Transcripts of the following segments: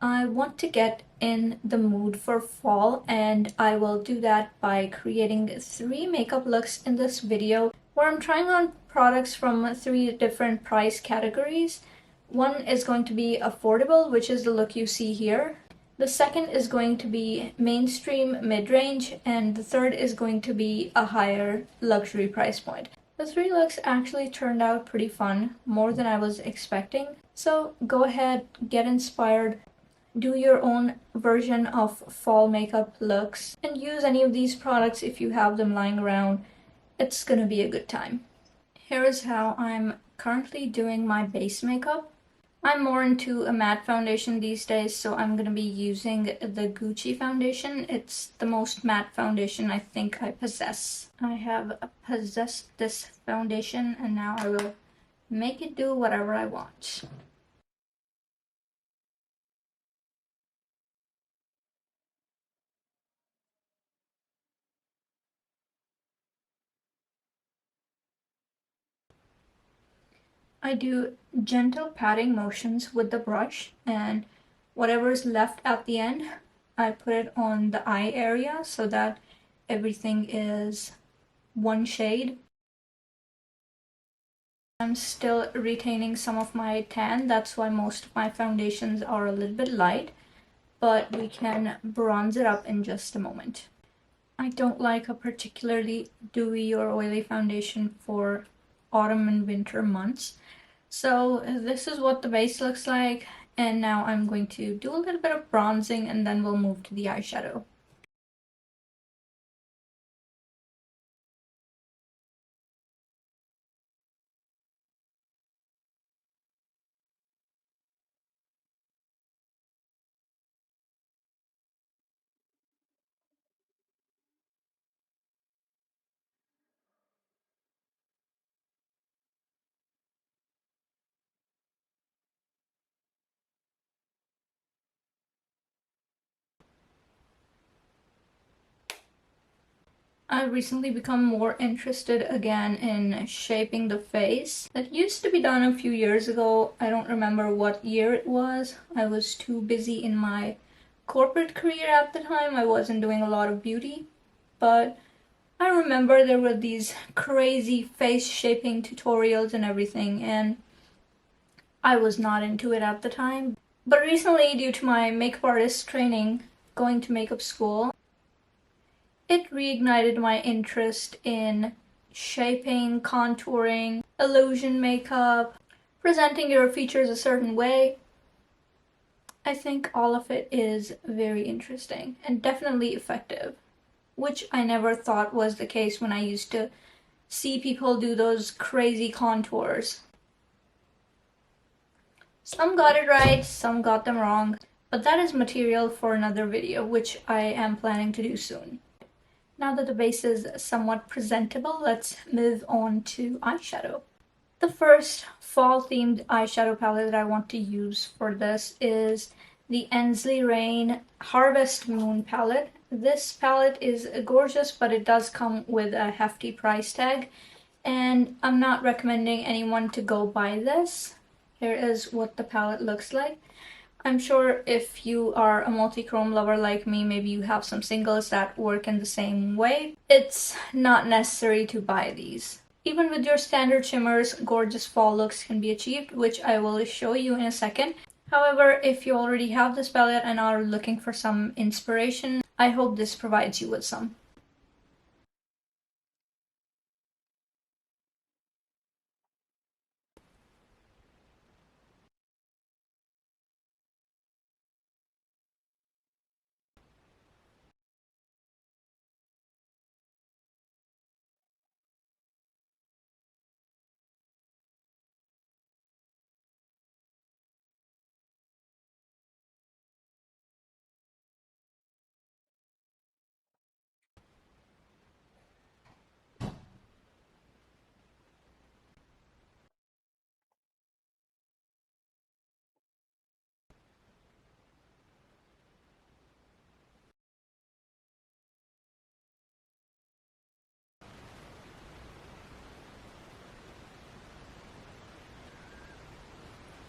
I want to get in the mood for fall, and I will do that by creating 3 makeup looks in this video where I'm trying on products from 3 different price categories. One is going to be affordable, which is the look you see here. The second is going to be mainstream mid-range, and the third is going to be a higher luxury price point. The 3 looks actually turned out pretty fun, more than I was expecting. So go ahead, get inspired, do your own version of fall makeup looks, and use any of these products if you have them lying around. It's gonna be a good time. Here is how I'm currently doing my base makeup. I'm more into a matte foundation these days, so I'm gonna be using the Gucci foundation. It's the most matte foundation I think I possess. I have possessed this foundation, and now I will make it do whatever I want. I do gentle patting motions with the brush, and whatever is left at the end, I put it on the eye area so that everything is one shade. I'm still retaining some of my tan, that's why most of my foundations are a little bit light, but we can bronze it up in just a moment. I don't like a particularly dewy or oily foundation for autumn and winter months. So this is what the base looks like, and now I'm going to do a little bit of bronzing and then we'll move to the eyeshadow. I've recently become more interested again in shaping the face. That used to be done a few years ago. I don't remember what year it was. I was too busy in my corporate career at the time. I wasn't doing a lot of beauty. But I remember there were these crazy face shaping tutorials and everything, and I was not into it at the time. But recently, due to my makeup artist training, going to makeup school, it reignited my interest in shaping, contouring, illusion makeup, presenting your features a certain way. I think all of it is very interesting and definitely effective, which I never thought was the case when I used to see people do those crazy contours. Some got it right, some got them wrong, but that is material for another video, which I am planning to do soon. Now that the base is somewhat presentable, let's move on to eyeshadow. The first fall-themed eyeshadow palette that I want to use for this is the Ensley Rain Harvest Moon palette. This palette is gorgeous, but it does come with a hefty price tag, and I'm not recommending anyone to go buy this. Here is what the palette looks like. I'm sure if you are a multi-chrome lover like me, maybe you have some singles that work in the same way. It's not necessary to buy these. Even with your standard shimmers, gorgeous fall looks can be achieved, which I will show you in a second. However, if you already have this palette and are looking for some inspiration, I hope this provides you with some.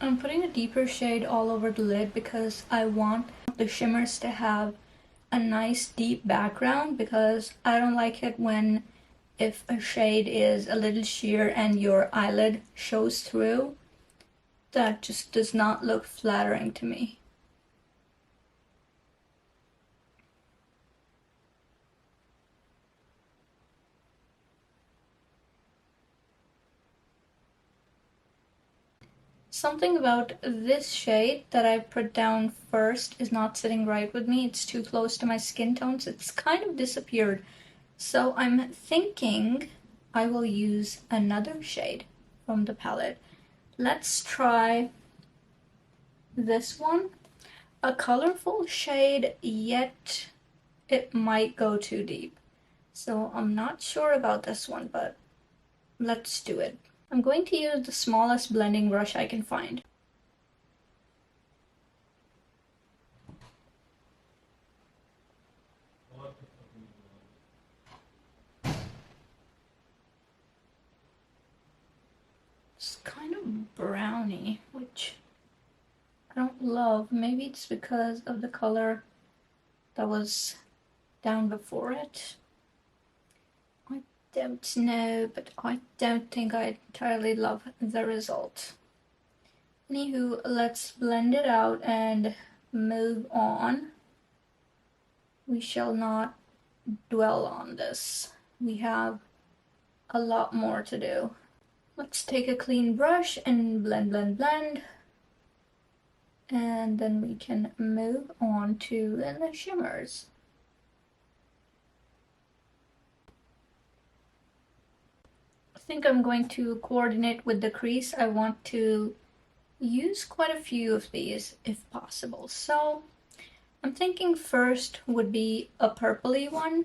I'm putting a deeper shade all over the lid because I want the shimmers to have a nice deep background, because I don't like it when if a shade is a little sheer and your eyelid shows through. That just does not look flattering to me. Something about this shade that I put down first is not sitting right with me. It's too close to my skin tones. It's kind of disappeared. So I'm thinking I will use another shade from the palette. Let's try this one. A colorful shade, yet it might go too deep. So I'm not sure about this one, but let's do it. I'm going to use the smallest blending brush I can find. It's kind of browny, which I don't love. Maybe it's because of the color that was down before it. I don't know, but I don't think I entirely love the result. Anywho, let's blend it out and move on. We shall not dwell on this. We have a lot more to do. Let's take a clean brush and blend, blend, blend. And then we can move on to the shimmers. I think I'm going to coordinate with the crease. I want to use quite a few of these if possible. So I'm thinking first would be a purpley one,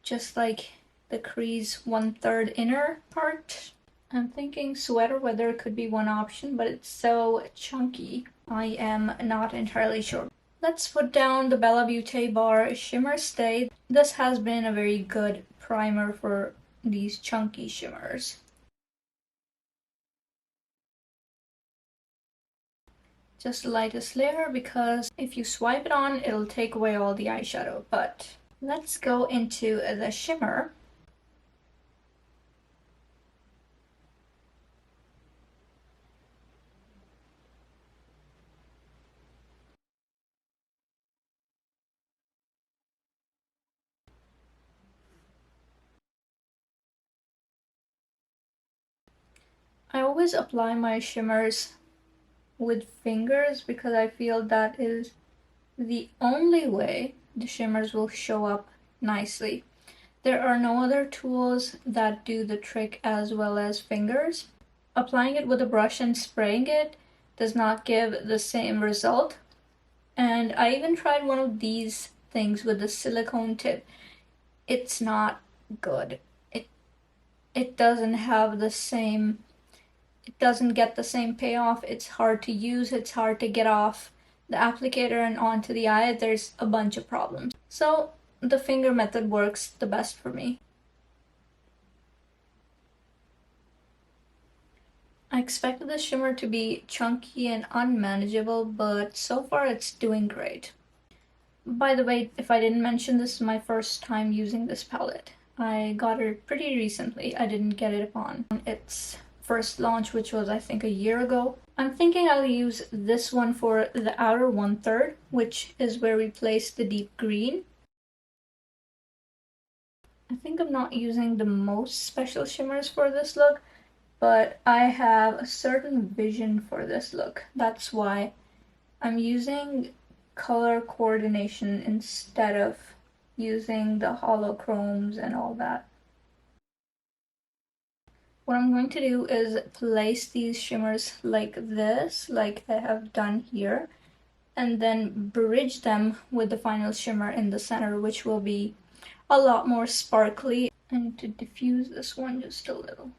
just like the crease 1/3 inner part. I'm thinking sweater weather could be one option, but it's so chunky. I am not entirely sure. Let's put down the Bella Beauté Bar Shimmer Stay. This has been a very good primer for these chunky shimmers. Just the lightest layer, because if you swipe it on, it'll take away all the eyeshadow. But let's go into the shimmer. I always apply my shimmers with fingers because I feel that is the only way the shimmers will show up nicely. There are no other tools that do the trick as well as fingers. Applying it with a brush and spraying it does not give the same result. And I even tried one of these things with the silicone tip. It's not good. It doesn't have the same, it doesn't get the same payoff. It's hard to use, it's hard to get off the applicator and onto the eye. There's a bunch of problems. So the finger method works the best for me. I expected the shimmer to be chunky and unmanageable, but so far it's doing great. By the way, if I didn't mention, this is my first time using this palette. I got it pretty recently. I didn't get it upon its first launch, which was I think a year ago. I'm thinking I'll use this one for the outer 1/3, which is where we place the deep green. I think I'm not using the most special shimmers for this look, but I have a certain vision for this look. That's why I'm using color coordination instead of using the holochromes and all that. What I'm going to do is place these shimmers like this, like I have done here, and then bridge them with the final shimmer in the center, which will be a lot more sparkly. I need to diffuse this one just a little.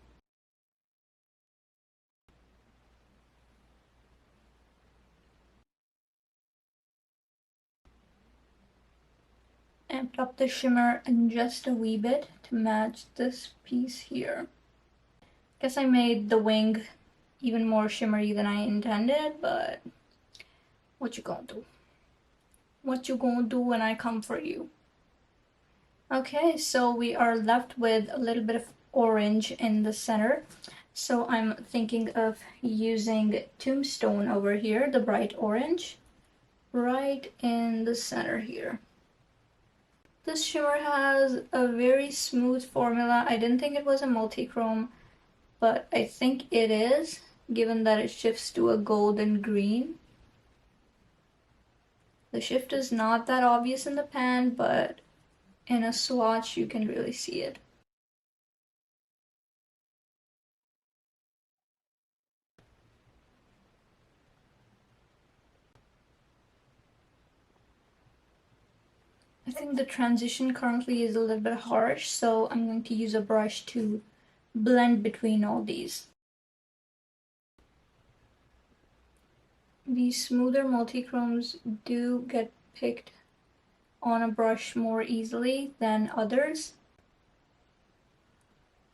Amped up the shimmer and just a wee bit to match this piece here. Guess I made the wing even more shimmery than I intended, but what you gonna do? What you gonna do when I come for you? Okay, so we are left with a little bit of orange in the center. So I'm thinking of using Tombstone over here, the bright orange, right in the center here. This shimmer has a very smooth formula. I didn't think it was a multi-chrome, but I think it is, given that it shifts to a gold and green. The shift is not that obvious in the pan, but in a swatch you can really see it. I think the transition currently is a little bit harsh, so I'm going to use a brush to blend between all these. These smoother multi-chromes do get picked on a brush more easily than others.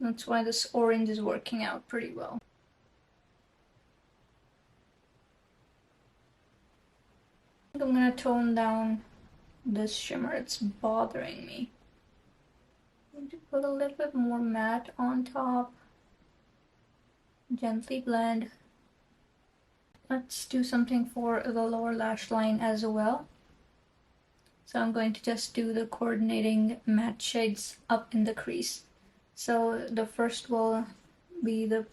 That's why this orange is working out pretty well. I'm gonna tone down this shimmer, it's bothering me. I'm going to put a little bit more matte on top. Gently blend. Let's do something for the lower lash line as well. So I'm going to just do the coordinating matte shades up in the crease. So the first will be the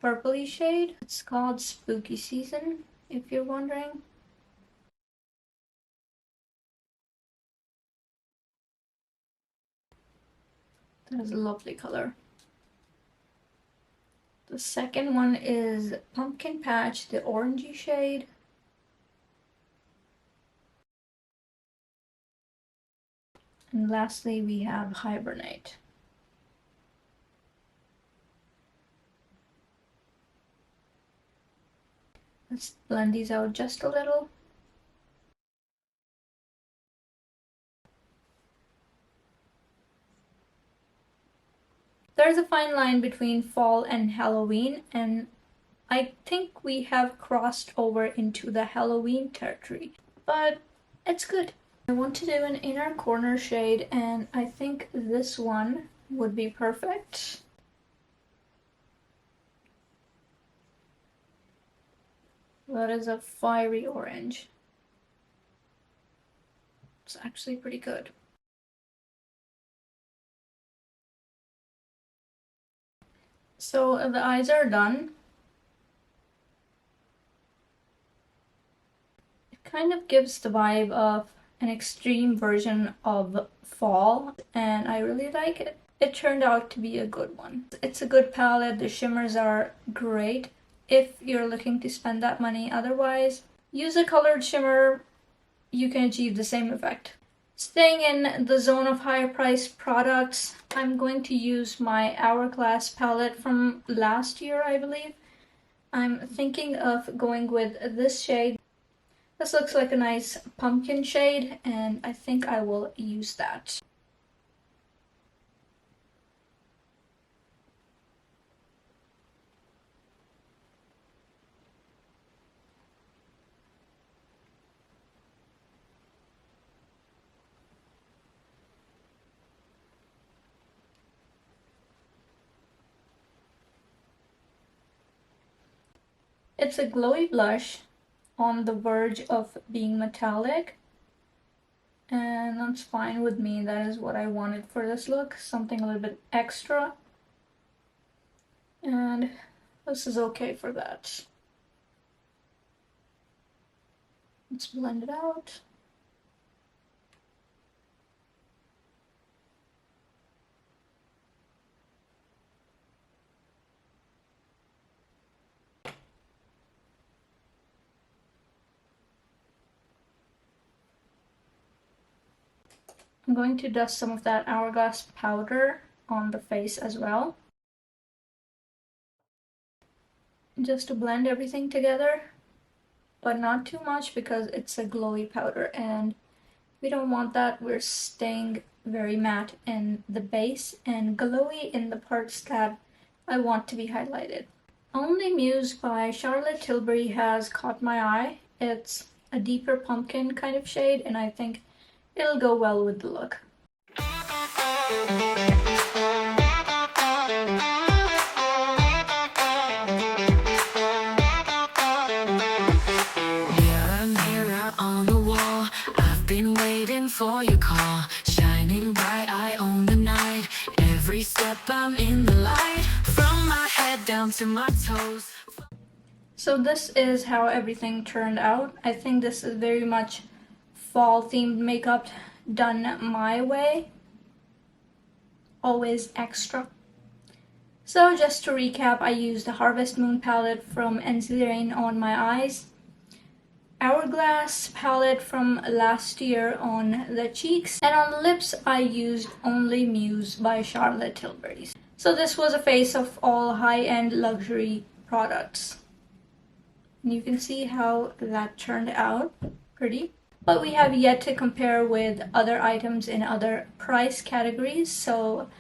purpley shade. It's called Spooky Season, if you're wondering. That is a lovely color. The second one is Pumpkin Patch, the orangey shade. And lastly, we have Hibernate. Let's blend these out just a little. There's a fine line between fall and Halloween, and I think we have crossed over into the Halloween territory, but it's good. I want to do an inner corner shade, and I think this one would be perfect. That is a fiery orange. It's actually pretty good. So the eyes are done. It kind of gives the vibe of an extreme version of fall, and I really like it. It turned out to be a good one. It's a good palette, the shimmers are great if you're looking to spend that money. Otherwise, use a colored shimmer, you can achieve the same effect. Staying in the zone of higher priced products, I'm going to use my Hourglass palette from last year, I believe. I'm thinking of going with this shade. This looks like a nice pumpkin shade, and I think I will use that. It's a glowy blush on the verge of being metallic, and that's fine with me. That is what I wanted for this look, something a little bit extra, and this is okay for that. Let's blend it out. I'm going to dust some of that Hourglass powder on the face as well, just to blend everything together, but not too much because it's a glowy powder and we don't want that. We're staying very matte in the base and glowy in the parts that I want to be highlighted. Only Muse by Charlotte Tilbury has caught my eye. It's a deeper pumpkin kind of shade, and I think it'll go well with the look. For your call, shining bright, I own the night. Every step I'm in the light, from my head down to my toes. So this is how everything turned out. I think this is very much fall themed makeup done my way. Always extra. So just to recap, I used the Harvest Moon palette from NC Rain on my eyes, Hourglass palette from last year on the cheeks, and on the lips I used Only Muse by Charlotte Tilbury. So this was a face of all high-end luxury products. And you can see how that turned out. Pretty. But we have yet to compare with other items in other price categories, so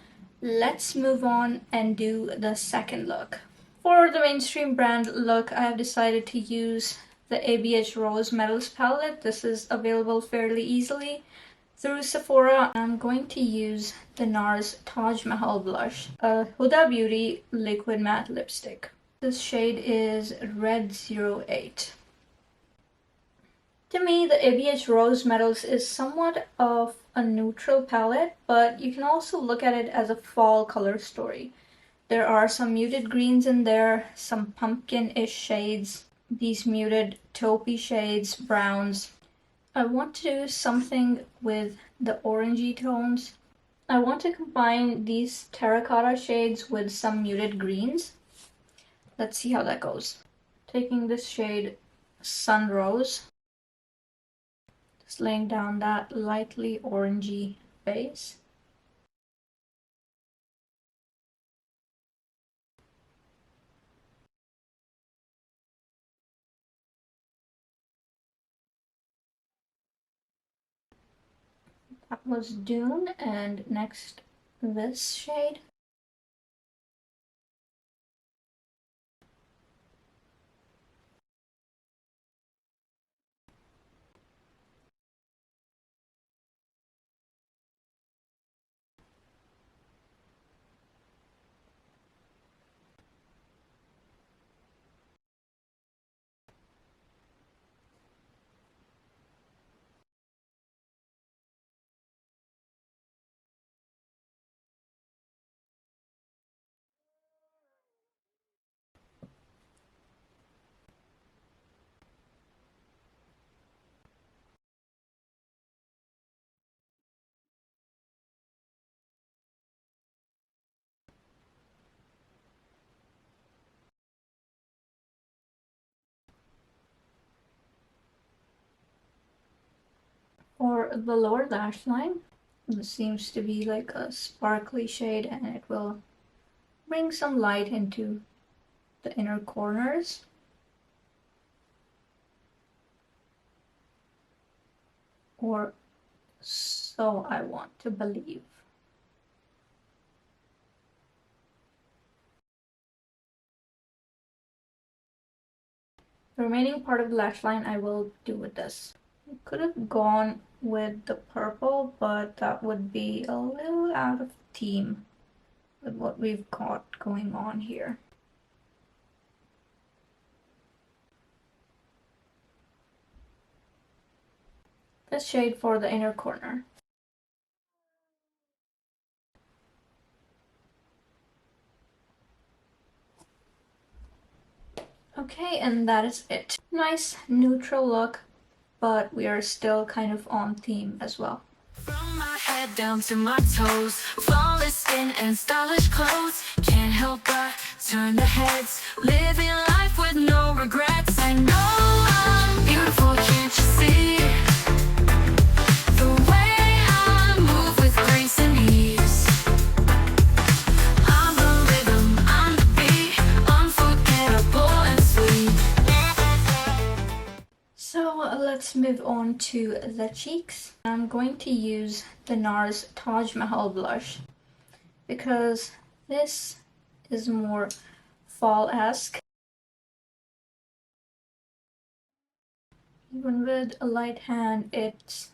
let's move on and do the second look. For the mainstream brand look, I have decided to use the ABH Rose Metals palette. This is available fairly easily through Sephora. I'm going to use the NARS Taj Mahal blush, a Huda Beauty liquid matte lipstick. This shade is Red 08. To me, the ABH Rose Metals is somewhat of a neutral palette, but you can also look at it as a fall color story. There are some muted greens in there, some pumpkin-ish shades, these muted taupey shades, browns. I want to do something with the orangey tones. I want to combine these terracotta shades with some muted greens. Let's see how that goes. Taking this shade Sun Rose, just laying down that lightly orangey base. That was Dune, and next this shade. For the lower lash line, this seems to be like a sparkly shade, and it will bring some light into the inner corners. Or so I want to believe. The remaining part of the lash line I will do with this. I could have gone with the purple, but that would be a little out of theme with what we've got going on here. This shade for the inner corner. Okay, and that is it. Nice neutral look, but we are still kind of on theme as well. From my head down to my toes, flawless skin and stylish clothes, can't help but turn the heads, living life with no regrets. I know I'm beautiful, can't you see? The way I move with grace and ease. I'm the rhythm, I'm the beat, unforgettable and sweet. So let's move on to the cheeks. I'm going to use the NARS Taj Mahal blush because this is more fall-esque. Even with a light hand, it's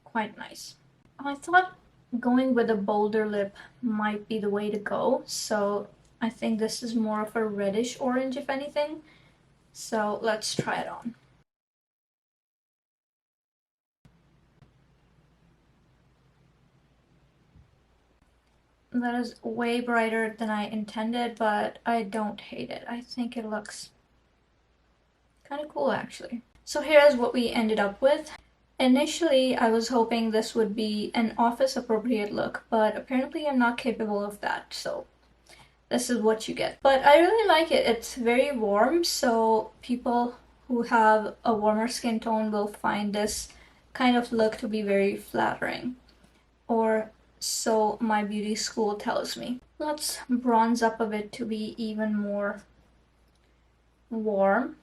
quite nice. I thought going with a bolder lip might be the way to go, so I think this is more of a reddish orange if anything. So let's try it on. That is way brighter than I intended, but I don't hate it. I think it looks kind of cool actually. So here's what we ended up with. Initially, I was hoping this would be an office appropriate look, but apparently I'm not capable of that, so this is what you get. But I really like it. It's very warm, so people who have a warmer skin tone will find this kind of look to be very flattering. Or so my beauty school tells me. Let's bronze up a bit to be even more warm.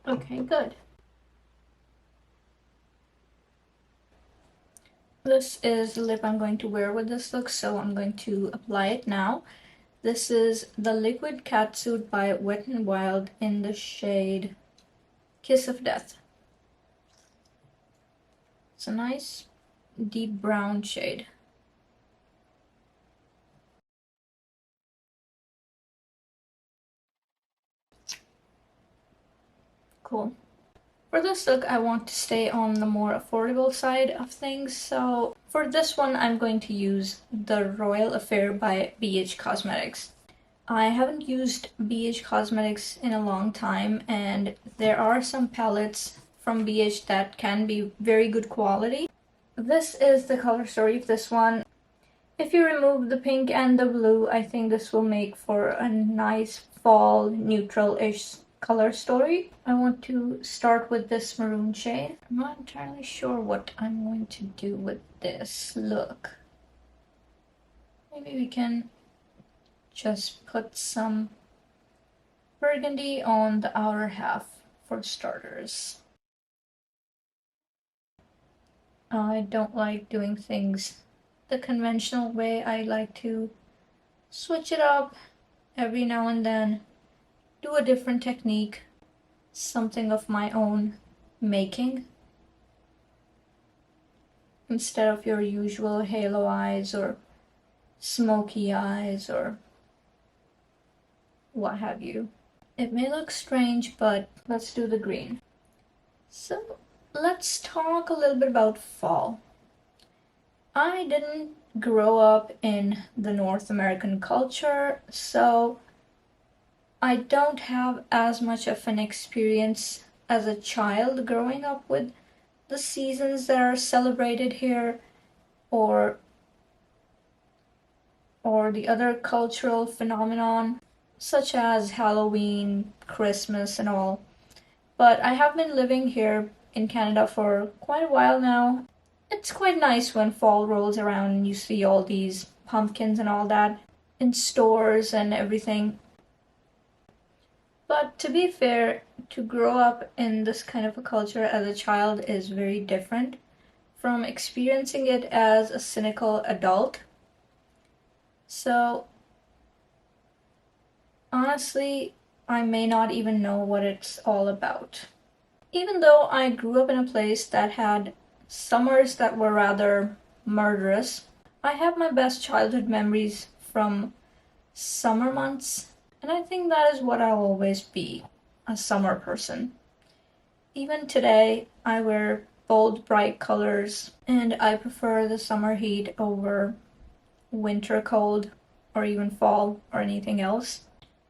Okay, good. This is the lip I'm going to wear with this look, so I'm going to apply it now. This is the Liquid Catsuit by Wet n Wild in the shade Kiss of Death. It's a nice deep brown shade. Cool. For this look, I want to stay on the more affordable side of things, so for this one, I'm going to use the Royal Affair by BH Cosmetics. I haven't used BH Cosmetics in a long time, and there are some palettes from BH that can be very good quality. This is the color story of this one. If you remove the pink and the blue, I think this will make for a nice fall neutral-ish color story. I want to start with this maroon shade. I'm not entirely sure what I'm going to do with this look. Maybe we can just put some burgundy on the outer half for starters. I don't like doing things the conventional way. I like to switch it up every now and then, do a different technique, something of my own making, instead of your usual halo eyes or smoky eyes or what have you. It may look strange, but let's do the green. So let's talk a little bit about fall. I didn't grow up in the North American culture, so I don't have as much of an experience as a child growing up with the seasons that are celebrated here, or the other cultural phenomenon such as Halloween, Christmas and all. But I have been living here in Canada for quite a while now. It's quite nice when fall rolls around and you see all these pumpkins and all that in stores and everything. But to be fair, to grow up in this kind of a culture as a child is very different from experiencing it as a cynical adult. So, honestly, I may not even know what it's all about. Even though I grew up in a place that had summers that were rather murderous, I have my best childhood memories from summer months, and I think that is what I'll always be, a summer person. Even today, I wear bold, bright colors, and I prefer the summer heat over winter cold or even fall or anything else.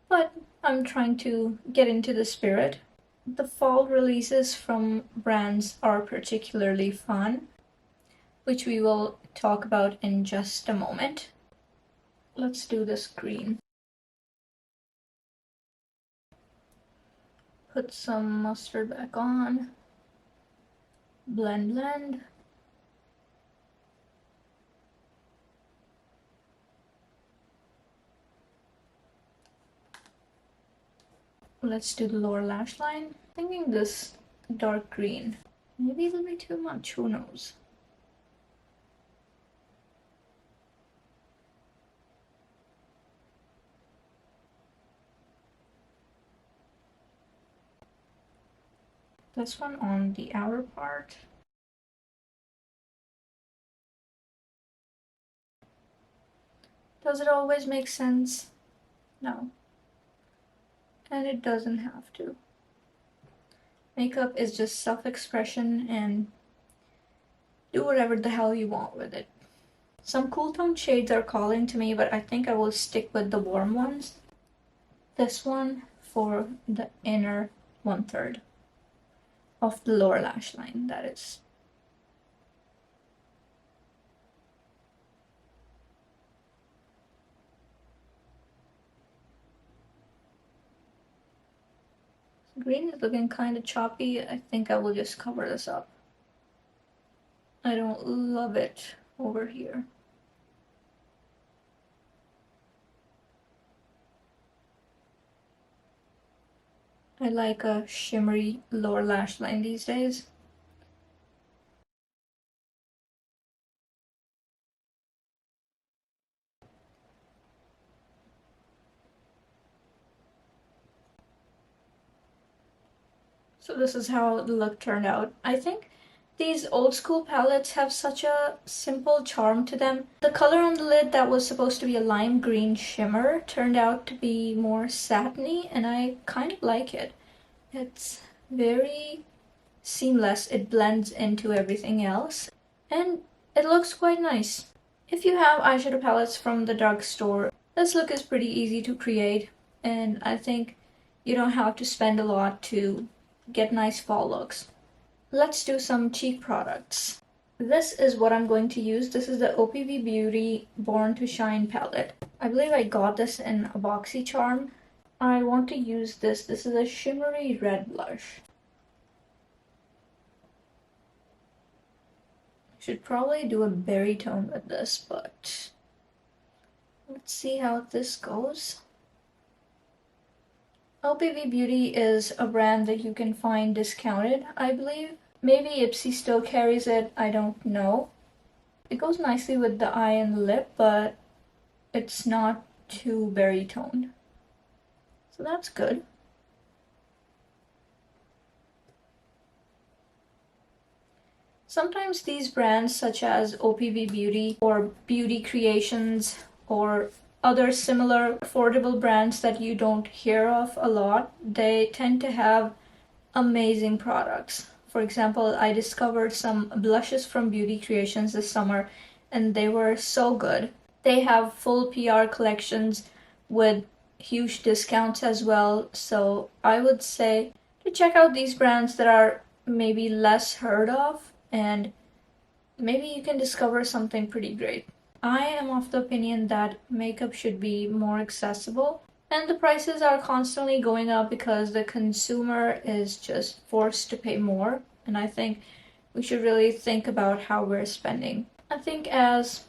But I'm trying to get into the spirit. The fall releases from brands are particularly fun, which we will talk about in just a moment. Let's do this green. Put some mustard back on. Blend, blend. Let's do the lower lash line. Thinking this dark green. Maybe it'll be too much, who knows? this one on the outer part. Does it always make sense? No. And it doesn't have to. Makeup is just self-expression, and do whatever the hell you want with it. Some cool tone shades are calling to me, but I think I will stick with the warm ones. This one for the inner 1/3 of the lower lash line, that is. Green is looking kind of choppy. I think I will just cover this up. I don't love it over here. I like a shimmery lower lash line these days. So this is how the look turned out. I think these old school palettes have such a simple charm to them. The color on the lid that was supposed to be a lime green shimmer turned out to be more satiny, and I kind of like it. It's very seamless, it blends into everything else, and it looks quite nice. If you have eyeshadow palettes from the drugstore, this look is pretty easy to create, and I think you don't have to spend a lot to get nice fall looks. Let's do some cheek products. This is what I'm going to use. This is the OPV Beauty Born to Shine palette. I believe I got this in a BoxyCharm. I want to use this. This is a shimmery red blush. Should probably do a berry tone with this, but let's see how this goes. LPV Beauty is a brand that you can find discounted, I believe. Maybe Ipsy still carries it, I don't know. It goes nicely with the eye and the lip, but it's not too berry toned. So that's good. Sometimes these brands such as OPV Beauty or Beauty Creations or other similar affordable brands that you don't hear of a lot, they tend to have amazing products. For example, I discovered some blushes from Beauty Creations this summer and they were so good. They have full PR collections with huge discounts as well, so I would say to check out these brands that are maybe less heard of, and maybe you can discover something pretty great. I am of the opinion that makeup should be more accessible, and the prices are constantly going up because the consumer is just forced to pay more, and I think we should really think about how we're spending. I think as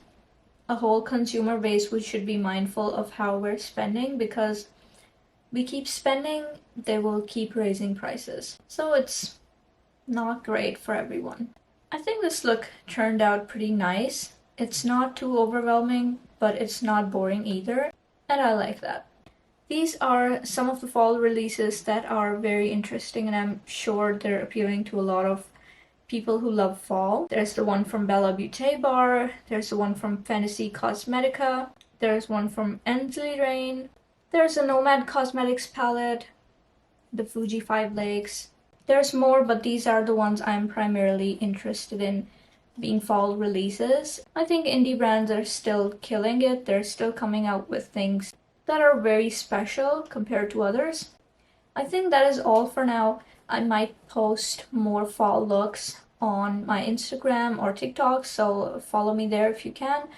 a whole consumer base, we should be mindful of how we're spending, because we keep spending, they will keep raising prices. So it's not great for everyone. I think this look turned out pretty nice. It's not too overwhelming, but it's not boring either, and I like that. These are some of the fall releases that are very interesting, and I'm sure they're appealing to a lot of people who love fall. There's the one from Bella Beauté Bar, there's the one from Fantasy Cosmetica, there's one from Ensley Rain, there's a Nomad Cosmetics palette, the Fuji 5 Lakes. There's more, but these are the ones I'm primarily interested in being fall releases. I think indie brands are still killing it. They're still coming out with things that are very special compared to others. I think that is all for now. I might post more fall looks on my Instagram or TikTok, so follow me there if you can,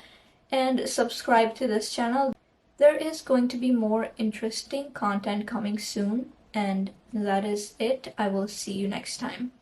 and subscribe to this channel. There is going to be more interesting content coming soon, and that is it. I will see you next time.